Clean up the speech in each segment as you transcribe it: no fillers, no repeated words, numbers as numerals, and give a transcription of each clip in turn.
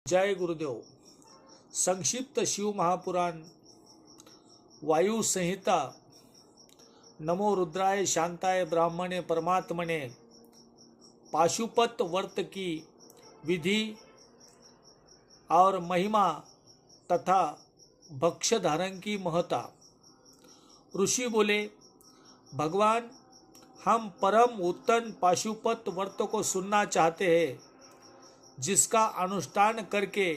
जय गुरुदेव। संक्षिप्त शिव महापुराण वायु संहिता। नमो रुद्राय शांताय ब्राह्मणे परमात्मने। पाशुपत व्रत की विधि और महिमा तथा भक्ष्य धारण की महत्ता। ऋषि बोले, भगवान, हम परम उत्तम पाशुपत व्रत को सुनना चाहते हैं, जिसका अनुष्ठान करके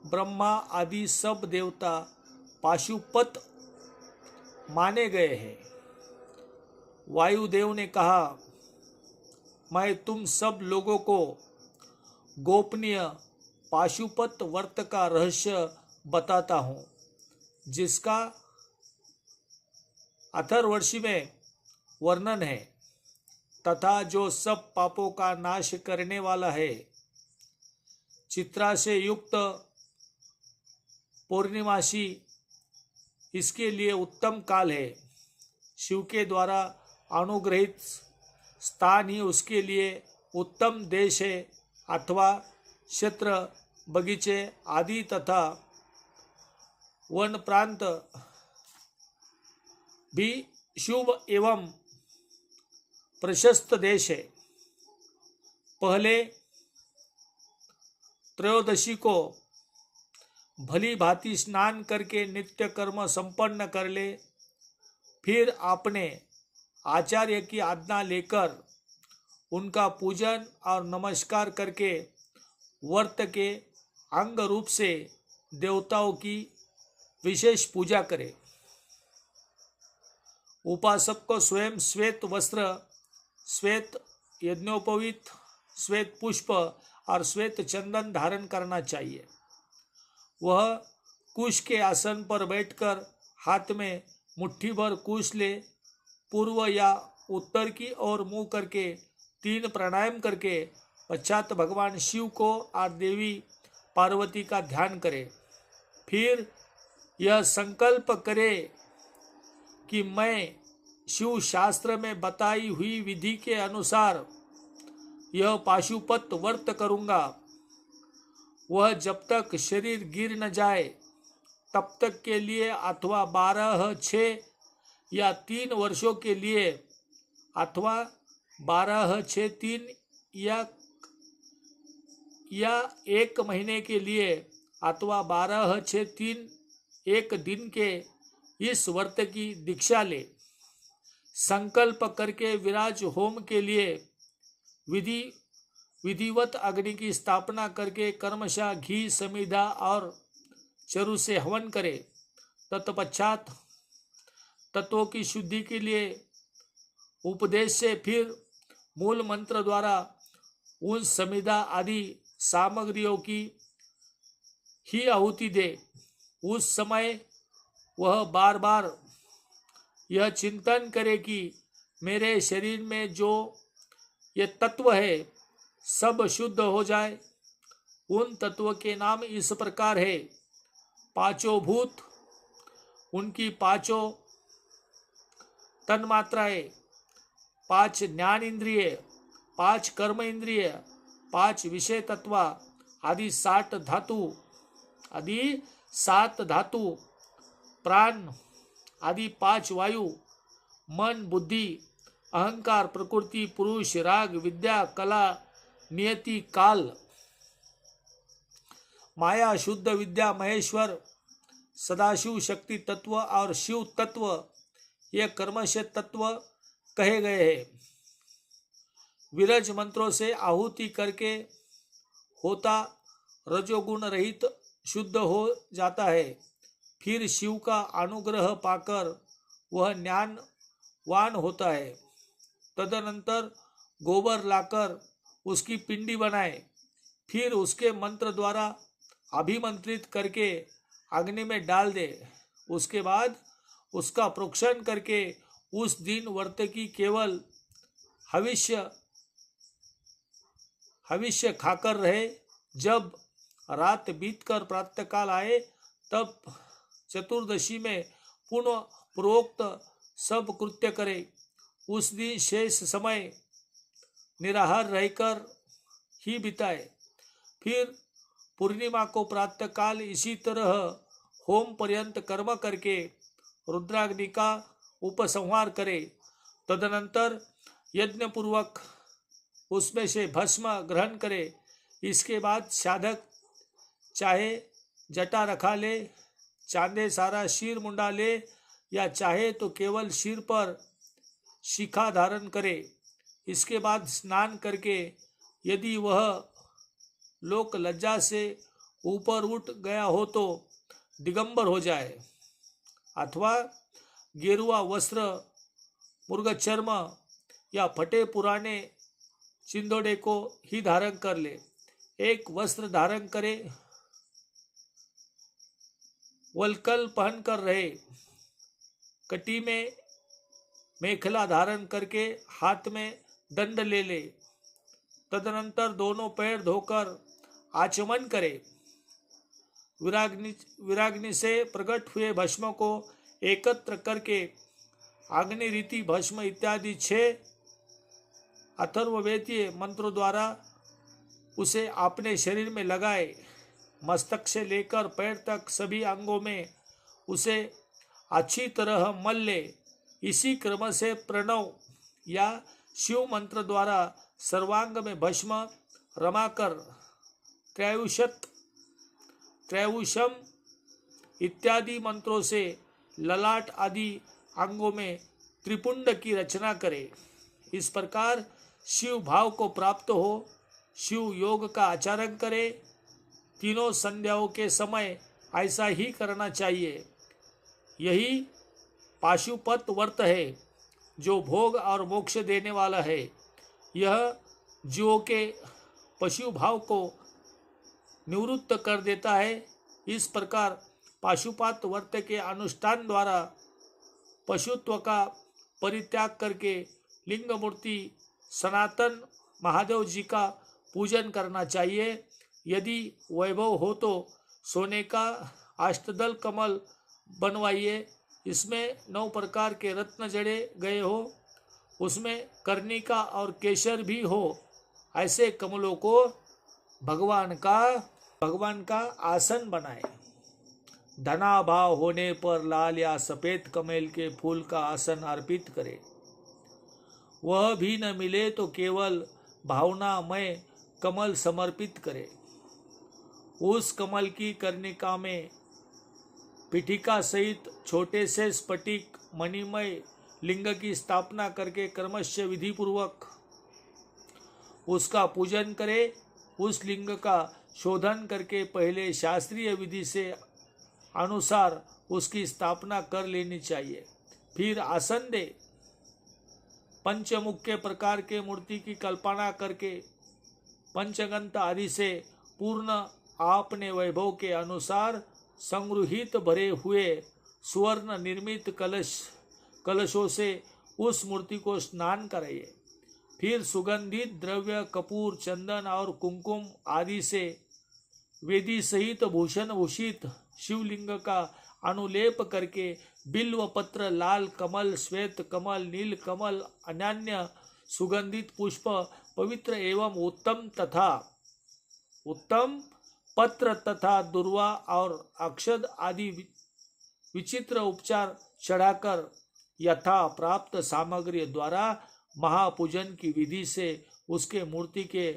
ब्रह्मा आदि सब देवता पाशुपत माने गए हैं। वायुदेव ने कहा, मैं तुम सब लोगों को गोपनीय पाशुपत व्रत का रहस्य बताता हूँ, जिसका अथर्वशीं में वर्णन है तथा जो सब पापों का नाश करने वाला है। चित्रा से युक्त पूर्णिमासी इसके लिए उत्तम काल है। शिव के द्वारा अनुग्रहित स्थान ही उसके लिए उत्तम देश है, अथवा क्षेत्र, बगीचे आदि तथा वन प्रांत भी शुभ एवं प्रशस्त देश है। पहले त्रयोदशी को भली भांति स्नान करके नित्य कर्म संपन्न कर ले। फिर अपने आचार्य की आज्ञा लेकर उनका पूजन और नमस्कार करके व्रत के अंग रूप से देवताओं की विशेष पूजा करे। उपासक को स्वयं श्वेत वस्त्र, श्वेत यज्ञोपवीत, श्वेत पुष्प और श्वेत चंदन धारण करना चाहिए। वह कुश के आसन पर बैठकर हाथ में मुट्ठी भर कुश ले, पूर्व या उत्तर की ओर मुंह करके 3 प्राणायाम करके पश्चात भगवान शिव को और देवी पार्वती का ध्यान करे। फिर यह संकल्प करे कि मैं शिव शास्त्र में बताई हुई विधि के अनुसार यह पाशुपत व्रत करूँगा। वह जब तक शरीर गिर न जाए तब तक के लिए, अथवा 12, 6 या 3 वर्षों के लिए, अथवा 12, 6, 3 या 1 महीने के लिए, अथवा 12, 6, 3, 1 दिन के इस व्रत की दीक्षा ले। संकल्प करके विराज होम के लिए विधिवत अग्नि की स्थापना करके कर्मशः घी, समिधा और चरु से हवन करे। तत्पश्चात तत्वों की शुद्धि के लिए उपदेश से फिर मूल मंत्र द्वारा उन समिधा आदि सामग्रियों की ही आहुति दे। उस समय वह बार बार यह चिंतन करे कि मेरे शरीर में जो ये तत्व है सब शुद्ध हो जाए। उन तत्व के नाम इस प्रकार है: 5 भूत, उनकी 5 तन्मात्राएं, 5 ज्ञान इंद्रिय, 5 कर्म इंद्रिय, 5 विषय तत्व आदि 7 धातु, प्राण आदि 5 वायु, मन, बुद्धि, अहंकार, प्रकृति, पुरुष, राग, विद्या, कला, नियति, काल, माया, शुद्ध विद्या, महेश्वर, सदाशिव, शक्ति तत्व और शिव तत्व, ये कर्मश तत्व कहे गए हैं। विरज मंत्रों से आहुति करके होता रजोगुण रहित शुद्ध हो जाता है। फिर शिव का अनुग्रह पाकर वह ज्ञानवान होता है। तदनंतर गोबर लाकर उसकी पिंडी बनाए, फिर उसके मंत्र द्वारा अभिमंत्रित करके अग्नि में डाल दे। उसके बाद उसका प्रोक्षण करके उस दिन व्रत की केवल हविष्य खाकर रहे। जब रात बीतकर प्रातःकाल आए तब चतुर्दशी में पुनः पूर्वोक्त सब कृत्य करे। उस दिन शेष समय निराहार रहकर ही बिताए। फिर पूर्णिमा को प्रातः काल इसी तरह होम पर्यंत कर्म करके रुद्राग्नि का उपसंहार करे। तदनंतर यज्ञ पूर्वक उसमें से भस्म ग्रहण करे। इसके बाद साधक चाहे जटा रखा ले, चांदे सारा शीर मुंडा ले, या चाहे तो केवल सिर पर शिखा धारण करे। इसके बाद स्नान करके यदि वह लोक लज्जा से ऊपर उठ गया हो तो दिगंबर हो जाए, अथवा गेरुआ वस्त्र, मुर्गचर्म या फटे पुराने चिंदोड़े को ही धारण कर ले। एक वस्त्र धारण करे, वलकल पहन कर रहे, कटी में मेखला धारण करके हाथ में दंड ले ले। तदनंतर दोनों पैर धोकर आचमन करे। विराग्नि से प्रकट हुए भस्म को एकत्र करके अग्नि रीति भस्म इत्यादि 6 अथर्ववेदीय मंत्रों द्वारा उसे अपने शरीर में लगाए। मस्तक से लेकर पैर तक सभी अंगों में उसे अच्छी तरह मल ले। इसी क्रम से प्रणव या शिव मंत्र द्वारा सर्वांग में भस्म रमाकर त्रैयुषम इत्यादि मंत्रों से ललाट आदि अंगों में त्रिपुंड की रचना करे। इस प्रकार शिव भाव को प्राप्त हो शिव योग का आचरण करे। तीनों संध्याओं के समय ऐसा ही करना चाहिए। यही पाशुपत व्रत है जो भोग और मोक्ष देने वाला है। यह जीवों के पशु भाव को निवृत्त कर देता है। इस प्रकार पाशुपत व्रत के अनुष्ठान द्वारा पशुत्व का परित्याग करके लिंग मूर्ति सनातन महादेव जी का पूजन करना चाहिए। यदि वैभव हो तो सोने का अष्टदल कमल बनवाइए। इसमें 9 प्रकार के रत्न जड़े गए हो, उसमें कर्णिका और केसर भी हो। ऐसे कमलों को भगवान का आसन बनाए। धनाभाव होने पर लाल या सफेद कमल के फूल का आसन अर्पित करे। वह भी न मिले तो केवल भावनामय कमल समर्पित करे। उस कमल की कर्णिका में पीठिका सहित छोटे से स्फटिक मणिमय लिंग की स्थापना करके क्रमश विधि पूर्वक उसका पूजन करे। उस लिंग का शोधन करके पहले शास्त्रीय विधि से अनुसार उसकी स्थापना कर लेनी चाहिए। फिर आसन दे। पंचमुख्य प्रकार के मूर्ति की कल्पना करके पंचगंत आदि से पूर्ण आपने वैभव के अनुसार संगृहित भरे हुए सुवर्ण निर्मित कलशों से उस मूर्ति को स्नान कराइए। फिर सुगंधित द्रव्य कपूर, चंदन और कुमकुम आदि से वेदी सहित भूषण भूषित शिवलिंग का अनुलेप करके बिल्व पत्र, लाल कमल, श्वेत कमल, नील कमल, अन्य सुगंधित पुष्प, पवित्र एवं उत्तम पत्र तथा दुर्वा और अक्षत आदि विचित्र उपचार चढ़ाकर यथा प्राप्त सामग्री द्वारा महापूजन की विधि से उसके मूर्ति के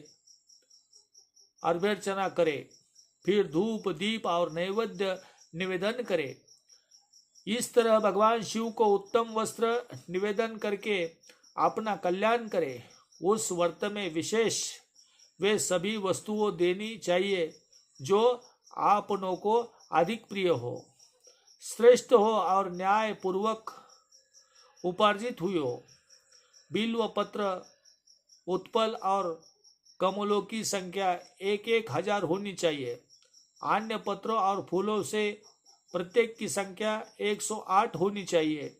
अर्भ्यर्चना करे। फिर धूप दीप और नैवेद्य निवेदन करे। इस तरह भगवान शिव को उत्तम वस्त्र निवेदन करके अपना कल्याण करे। उस व्रत में विशेष वे सभी वस्तुओं देनी चाहिए जो आपनों को अधिक प्रिय हो, श्रेष्ठ हो और न्याय पूर्वक उपार्जित हुई हो। बिल्व पत्र, उत्पल और कमलों की संख्या 1,000 होनी चाहिए। अन्य पत्रों और फूलों से प्रत्येक की संख्या 108 होनी चाहिए।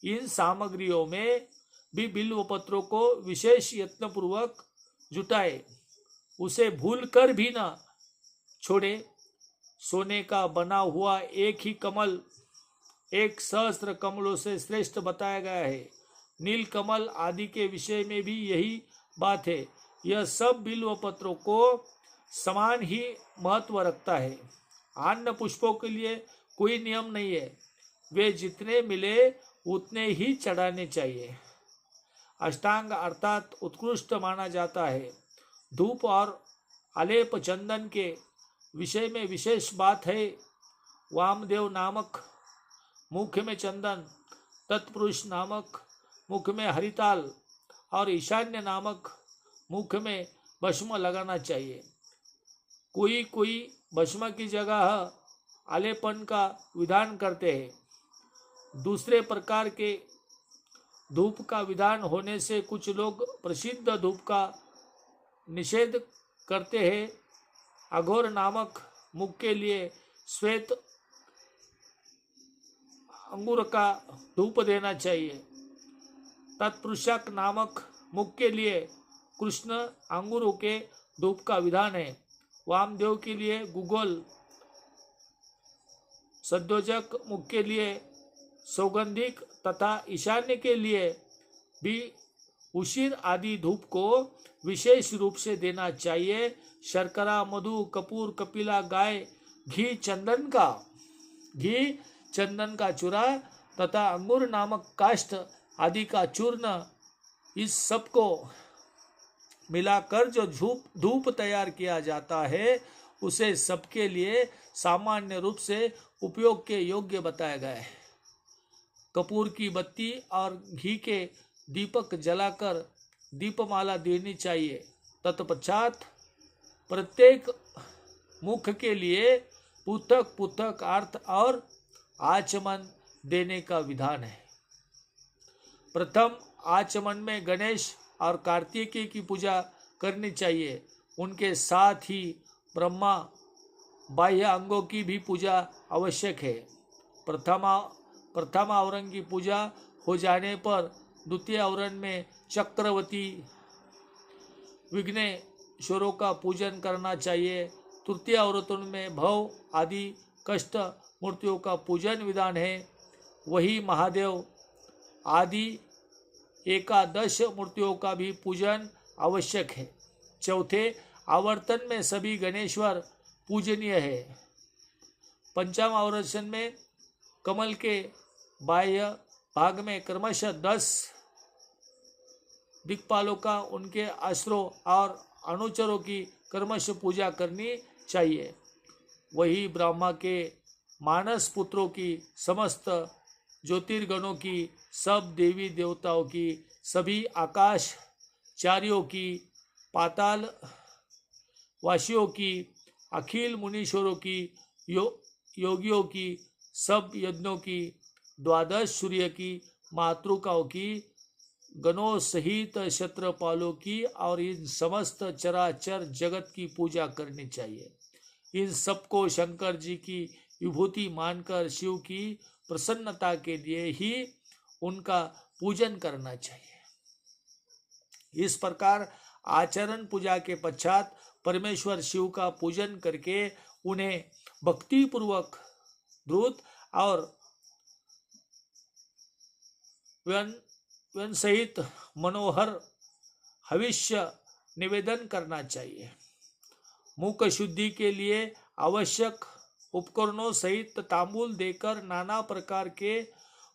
इन सामग्रियों में भी बिल्व पत्रों को विशेष यत्न पूर्वक जुटाए, उसे भूल कर भी न छोड़े। सोने का बना हुआ एक ही कमल 1,000 कमलों से श्रेष्ठ बताया गया है। नील कमल आदि के विषय में भी यही बात है। यह सब बिल्व पत्रों को समान ही महत्व रखता है। अन्य पुष्पों के लिए कोई नियम नहीं है, वे जितने मिले उतने ही चढ़ाने चाहिए। अष्टांग अर्थात उत्कृष्ट माना जाता है। धूप और आलेप चंदन के विषय में विशेष बात है। वामदेव नामक मुख में चंदन, तत्पुरुष नामक मुख में हरिताल और ईशान्य नामक मुख में भस्म लगाना चाहिए। कोई कोई भस्म की जगह आलेपन का विधान करते हैं। दूसरे प्रकार के धूप का विधान होने से कुछ लोग प्रसिद्ध धूप का निषेध करते हैं। अघोर नामक मुख के लिए श्वेत अंगूर का धूप देना चाहिए। तत्पुरुषक नामक मुख के लिए कृष्ण अंगूरों के धूप का विधान है। वामदेव के लिए गुगल, सद्योजक मुख के लिए सौगंधिक तथा ईशान्य के लिए भी उशीर आदि धूप को विशेष रूप से देना चाहिए। शर्करा, मधु, कपूर, कपिला, गाय, घी, चंदन का चूरा तथा अंगूर नामक काष्ठ आदि का चूर्ण, इस सब को मिलाकर जो धूप तैयार किया जाता है उसे सबके लिए सामान्य रूप से उपयोग के योग्य बताया गया है। कपूर की बत्ती और घी के दीपक जलाकर दीपमाला देनी चाहिए। तत्पश्चात प्रत्येक मुख के लिए पृथक पृथक अर्थ और आचमन देने का विधान है। प्रथम आचमन में गणेश और कार्तिकेय की पूजा करनी चाहिए। उनके साथ ही ब्रह्मा बाह्य अंगों की भी पूजा आवश्यक है। प्रथम आवरण की पूजा हो जाने पर द्वितीय आवरण में चक्रवर्ती विघ्नेश्वरों का पूजन करना चाहिए। तृतीय आवरण में भव आदि कष्ट मूर्तियों का पूजन विधान है। वही महादेव आदि एकादश मूर्तियों का भी पूजन आवश्यक है। चौथे आवर्तन में सभी गणेश्वर पूजनीय है। पंचम आवर्तन में कमल के बाह्य भाग में क्रमशः 10 दिक्पालों का उनके आश्रयों और अनुचरों की क्रमशः पूजा करनी चाहिए। वही ब्रह्मा के मानस पुत्रों की, समस्त ज्योतिर्गणों की, सब देवी देवताओं की, सभी आकाशचारियों की, पाताल वासियों की, अखिल मुनीश्वरों की, योगियों की, सब यज्ञों की, द्वादश सूर्य की, मातृकाओं की, गणों सहित क्षत्रपालों की और इन समस्त चराचर जगत की पूजा करनी चाहिए। इन सबको शंकर जी की विभूति मानकर शिव की प्रसन्नता के लिए ही उनका पूजन करना चाहिए। इस प्रकार आचरण पूजा के पश्चात परमेश्वर शिव का पूजन करके उन्हें भक्ति पूर्वक द्रुत और व्यन सहित मनोहर हविष्य निवेदन करना चाहिए। मुख शुद्धि के लिए आवश्यक उपकरणों सहित तांबूल देकर नाना प्रकार के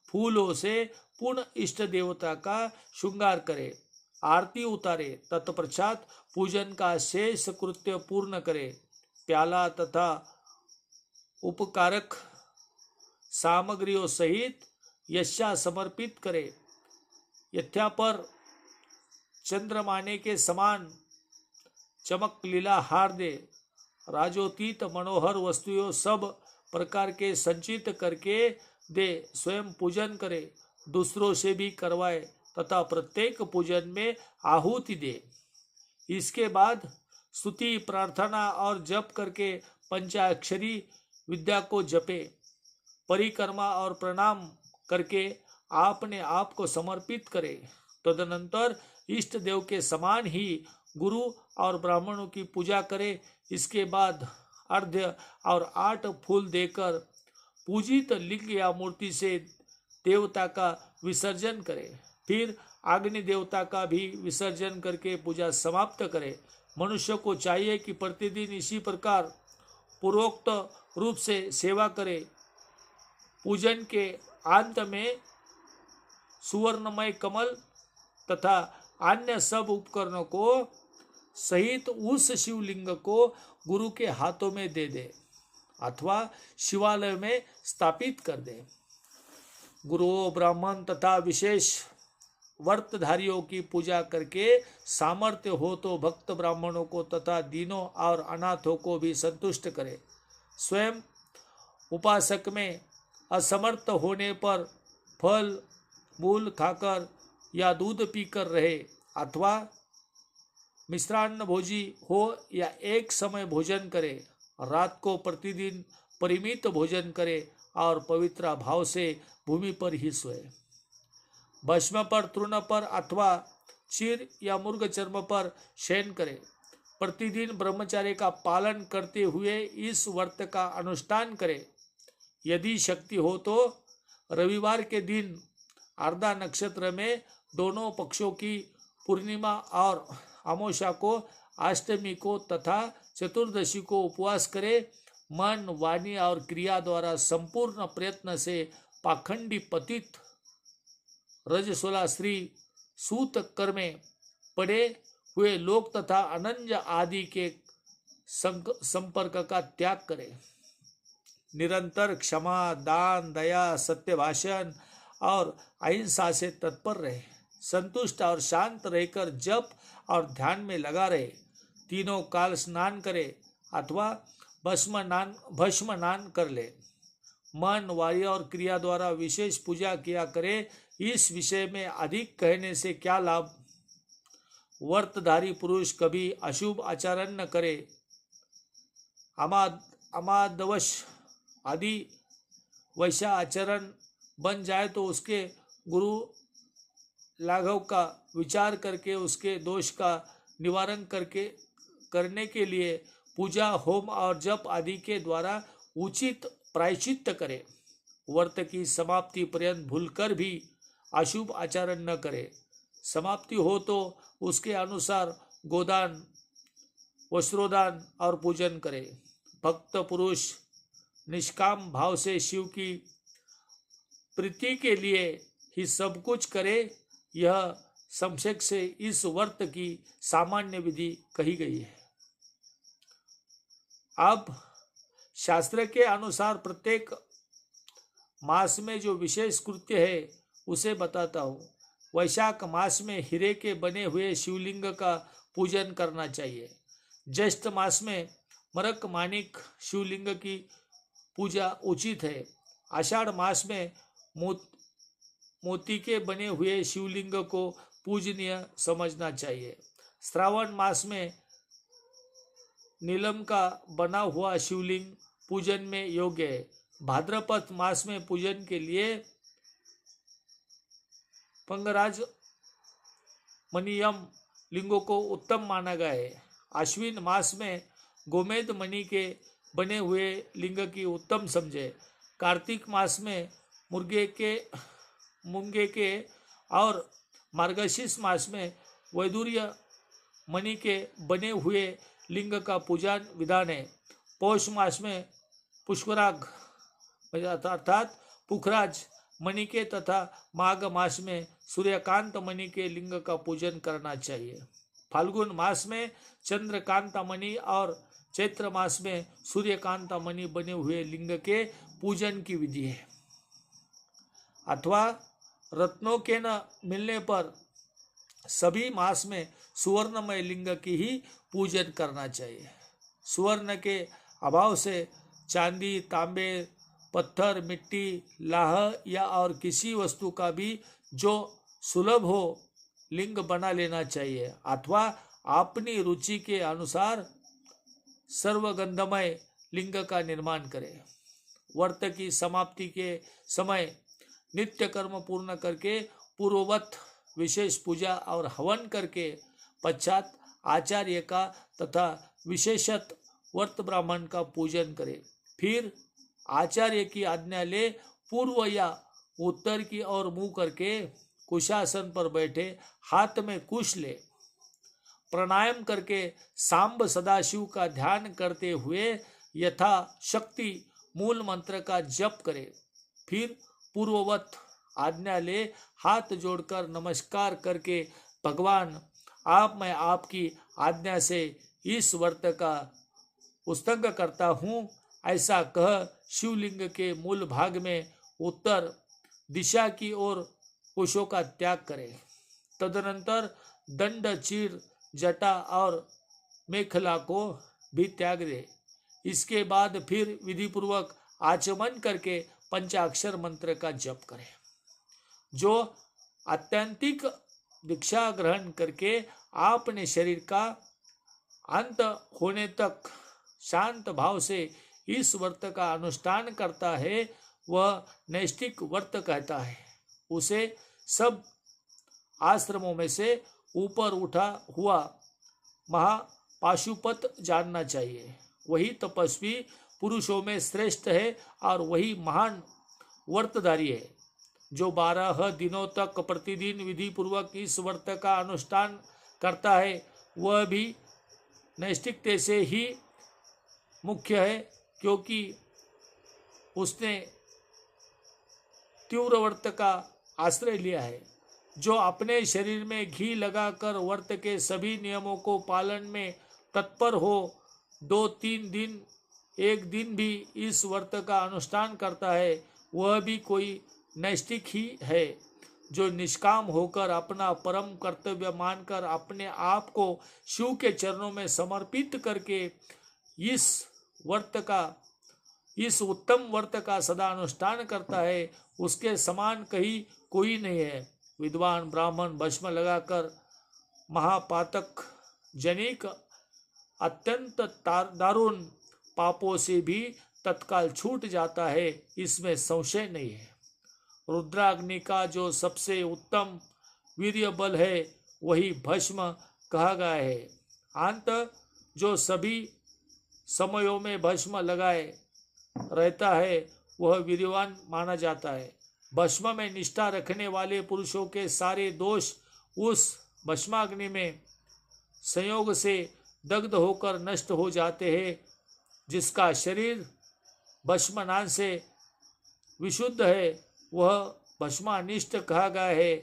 फूलों से पूर्ण इष्ट देवता का श्रृंगार करे, आरती उतारे। तत्पश्चात पूजन का शेष कृत्य पूर्ण करे। प्याला तथा उपकारक सामग्रियों सहित यशा समर्पित करे। यथ्या पर चंद्रमाने के समान चमक लीला हार दे। राजोतीत मनोहर वस्तुओं सब प्रकार के संचित करके दे। स्वयं पूजन करे, दूसरों से भी करवाए तथा प्रत्येक पूजन में आहुति दे। इसके बाद स्तुति, प्रार्थना और जप करके पंचाक्षरी विद्या को जपे। परिक्रमा और प्रणाम करके आपने आप को समर्पित करे। तदनंतर इष्ट देव के समान ही गुरु और ब्राह्मणों की पूजा करे। इसके बाद अर्घ्य और 8 फूल देकर पूजित लिंग या मूर्ति से देवता का विसर्जन करे। फिर अग्नि देवता का भी विसर्जन करके पूजा समाप्त करे। मनुष्य को चाहिए कि प्रतिदिन इसी प्रकार पूर्वोक्त रूप से सेवा करे। पूजन के अंत में सुवर्णमय कमल तथा अन्य सब उपकरणों को सहित उस शिवलिंग को गुरु के हाथों में दे दे अथवा शिवालय में स्थापित कर दे। गुरुओं, ब्राह्मण तथा विशेष व्रतधारियों की पूजा करके सामर्थ्य हो तो भक्त ब्राह्मणों को तथा दीनों और अनाथों को भी संतुष्ट करे। स्वयं उपासक में असमर्थ होने पर फल मूल खाकर या दूध पीकर रहे अथवा मिश्रान्न भोजी हो या एक समय भोजन करे। रात को प्रतिदिन परिमित भोजन करे और पवित्र भाव से भूमि पर ही सोए। भस्म पर, तृण पर अथवा चीर या मुर्ग चर्म पर शयन करे। प्रतिदिन ब्रह्मचर्य का पालन करते हुए इस व्रत का अनुष्ठान करे। यदि शक्ति हो तो रविवार के दिन आर्द्रा नक्षत्र में दोनों पक्षों की पूर्णिमा और अमावस्या को, अष्टमी को तथा चतुर्दशी को उपवास करे। मन, वाणी और क्रिया द्वारा संपूर्ण प्रयत्न से पाखंडी पतित रजस्वला स्त्री सूत कर में पड़े हुए लोक तथा अनंज आदि के संपर्क का त्याग करे। निरंतर क्षमा, दान, दया, सत्य भाषण और अहिंसा से तत्पर रहे। संतुष्ट और शांत रहकर जप और ध्यान में लगा रहे। तीनों काल स्नान करे अथवा भस्म स्नान कर ले। मन, वाणी और क्रिया द्वारा विशेष पूजा किया करे। इस विषय में अधिक कहने से क्या लाभ। व्रतधारी पुरुष कभी अशुभ आचरण न करे। अमादवश आदि वैसा आचरण बन जाए तो उसके गुरु लाघव का विचार करके उसके दोष का निवारण करने के लिए पूजा, होम और जप आदि के द्वारा उचित प्रायश्चित्त करे। व्रत की समाप्ति पर्यंत भूलकर भी अशुभ आचरण न करे। समाप्ति हो तो उसके अनुसार गोदान, वस्त्रोदान और पूजन करे। भक्त पुरुष निष्काम भाव से शिव की प्रीति के लिए ही सब कुछ करे। यह संक्षेप से इस व्रत की सामान्य विधि कही गई है। अब शास्त्र के अनुसार प्रत्येक मास में जो विशेष कृत्य है उसे बताता हूँ। वैशाख मास में हीरे के बने हुए शिवलिंग का पूजन करना चाहिए। ज्येष्ठ मास में मरक माणिक शिवलिंग की पूजा उचित है। आषाढ़ मास में मोती के बने हुए शिवलिंग को पूजनीय समझना चाहिए। श्रावण मास में नीलम का बना हुआ शिवलिंग पूजन में योग्य है। भाद्रपद मास में पूजन के लिए पंगराज मणियम लिंगों को उत्तम माना गया है। आश्विन मास में गोमेद मणि के बने हुए लिंग की उत्तम समझे। कार्तिक मास में मूंगे के और मार्गशीर्ष मास में वैदुर्य मणि के बने हुए लिंग का पूजन विधान है। पौष मास में पुष्कराग अर्थात पुखराज मणि के तथा माघ मास में सूर्यकांत मणि के लिंग का पूजन करना चाहिए। फाल्गुन मास में चंद्रकांत मणि और चैत्र मास में सूर्यकांत मणि बने हुए लिंग के पूजन की विधि है। अथवा रत्नों के न मिलने पर सभी मास में सुवर्णमय लिंग की ही पूजन करना चाहिए। सुवर्ण के अभाव से चांदी, तांबे, पत्थर, मिट्टी, लाह या और किसी वस्तु का भी जो सुलभ हो लिंग बना लेना चाहिए अथवा अपनी रुचि के अनुसार सर्वगंधमय लिंग का निर्माण करें। व्रत की समाप्ति के समय नित्य कर्म पूर्ण करके पूर्ववत विशेष पूजा और हवन करके पश्चात आचार्य का तथा विशेषत व्रत ब्राह्मण का पूजन करे। फिर आचार्य की आज्ञा ले पूर्व या उत्तर की ओर मुंह करके कुशासन पर बैठे हाथ में कुश ले। प्राणायाम करके सांब सदाशिव का ध्यान करते हुए यथा शक्ति मूल मंत्र का जप करे। फिर पूर्ववत आज्ञा ले हाथ जोड़कर नमस्कार करके भगवान आप मैं आपकी आज्ञा से इस व्रत का उस्तंग करता हूँ ऐसा कह शिवलिंग के मूल भाग में उत्तर दिशा की ओर कुशों का त्याग करे। तदनंतर दंड चीर जटा और मेखला को भी त्याग दे। इसके बाद फिर विधि पूर्वक आचमन करके पंचाक्षर मंत्र का जप करे। जो आत्यंतिक दीक्षा ग्रहण करके आपने शरीर का अंत होने तक शांत भाव से इस व्रत का अनुष्ठान करता है वह नैष्ठिक व्रत कहता है। उसे सब आश्रमों में से ऊपर उठा हुआ महापाशुपत जानना चाहिए। वही तपस्वी पुरुषों में श्रेष्ठ है और वही महान व्रतधारी है। जो 12 दिनों तक प्रतिदिन विधि पूर्वक इस व्रत का अनुष्ठान करता है वह भी नैष्ठिकता से ही मुख्य है, क्योंकि उसने तीव्र व्रत का आश्रय लिया है। जो अपने शरीर में घी लगाकर व्रत के सभी नियमों को पालन में तत्पर हो 2-3 दिन एक दिन भी इस व्रत का अनुष्ठान करता है वह भी कोई नैष्ठिक ही है। जो निष्काम होकर अपना परम कर्तव्य मानकर अपने आप को शिव के चरणों में समर्पित करके इस उत्तम व्रत का सदा अनुष्ठान करता है उसके समान कहीं कोई नहीं है। विद्वान ब्राह्मण भस्म लगाकर महापातक जनिक अत्यंत दारुण पापों से भी तत्काल छूट जाता है, इसमें संशय नहीं है। रुद्राग्नि का जो सबसे उत्तम वीर्य बल है वही भस्म कहा गया है। अंत जो सभी समयों में भस्म लगाए रहता है वह वीर्यवान माना जाता है। भस्म में निष्ठा रखने वाले पुरुषों के सारे दोष उस भस्माग्नि में संयोग से दग्ध होकर नष्ट हो जाते हैं। जिसका शरीर भस्मनान से विशुद्ध है वह भस्मानिष्ठ कहा गया है।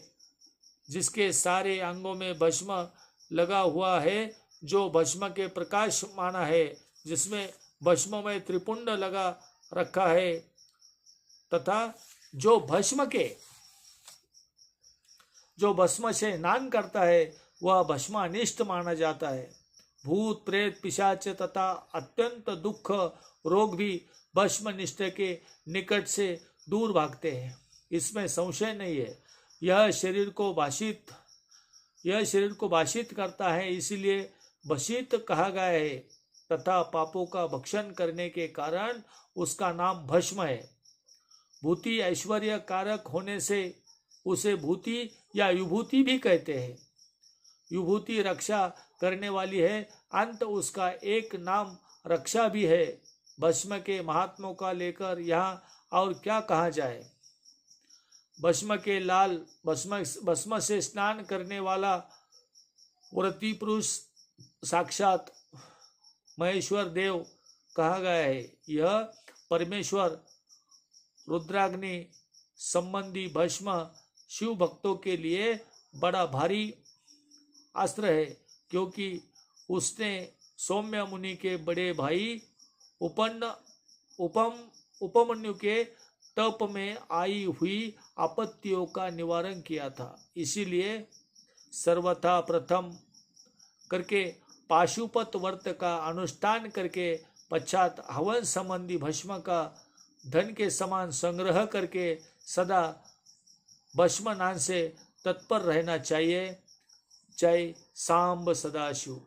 जिसके सारे अंगों में भस्म लगा हुआ है, जो भस्म के प्रकाश माना है, जिसमें भस्म में त्रिपुंड लगा रखा है, तथा जो भस्म से स्नान करता है वह भस्मानिष्ठ माना जाता है। भूत प्रेत पिशाच तथा अत्यंत दुख रोग भी भस्मनिष्ठ के निकट से दूर भागते हैं, इसमें संशय नहीं है। यह शरीर को भाषित करता है, इसीलिए भसित कहा गया है तथा पापों का भक्षण करने के कारण उसका नाम भस्म है। भूति ऐश्वर्य कारक होने से उसे भूति या विभूति भी कहते हैं। विभूति रक्षा करने वाली है, अंत उसका एक नाम रक्षा भी है। भस्म के महात्मों का लेकर यहाँ और क्या कहा जाए। भस्म से स्नान करने वाला व्रती पुरुष साक्षात महेश्वर देव कहा गया है। यह परमेश्वर रुद्राग्नि संबंधी भस्म शिव भक्तों के लिए बड़ा भारी अस्त्र है, क्योंकि उसने सौम्य मुनि के बड़े भाई उपमन्यु के तप में आई हुई आपत्तियों का निवारण किया था। इसीलिए सर्वथा प्रथम करके पाशुपत व्रत का अनुष्ठान करके पश्चात हवन संबंधी भस्म का धन के समान संग्रह करके सदा भस्मनान से तत्पर रहना चाहिए। जय सांब सदाशिव।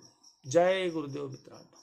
जय गुरुदेव मित्रांनो।